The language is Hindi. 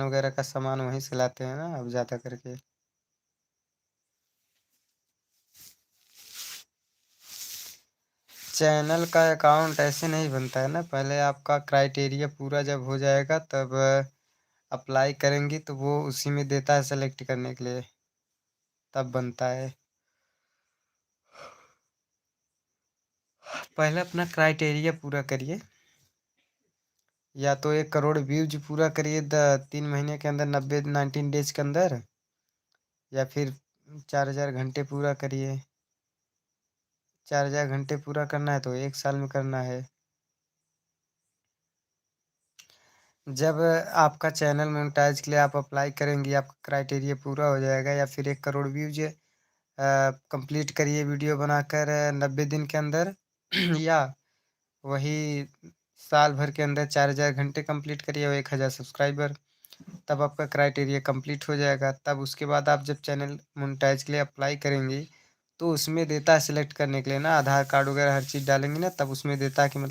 वगैरह का सामान वहीं से लाते हैं ना अब ज़्यादा करके। चैनल का अकाउंट ऐसे नहीं बनता है ना, पहले आपका क्राइटेरिया पूरा जब हो जाएगा तब अप्लाई करेंगी तो वो उसी में देता है सेलेक्ट करने के लिए, तब बनता है। पहले अपना क्राइटेरिया पूरा करिए, या तो 1 करोड़ व्यूज पूरा करिए 3 महीने के अंदर, 19 डेज के अंदर, या फिर 4,000 घंटे पूरा करिए। 4,000 घंटे पूरा करना है तो 1 साल में करना है। जब आपका चैनल मोनेटाइज के लिए आप अप्लाई करेंगी, आपका क्राइटेरिया पूरा हो जाएगा, या फिर 1 करोड़ व्यूज कंप्लीट करिए वीडियो बनाकर 90 दिन के अंदर या वही साल भर के अंदर 4,000 घंटे कंप्लीट करिए और 1,000 सब्सक्राइबर, तब आपका क्राइटेरिया कंप्लीट हो जाएगा। तब उसके बाद आप जब चैनल मोनेटाइज के लिए अप्लाई करेंगी तो उसमें देता है सिलेक्ट करने के लिए ना, आधार कार्ड वगैरह हर चीज़ डालेंगी ना, तब उसमें देता है कि मतलब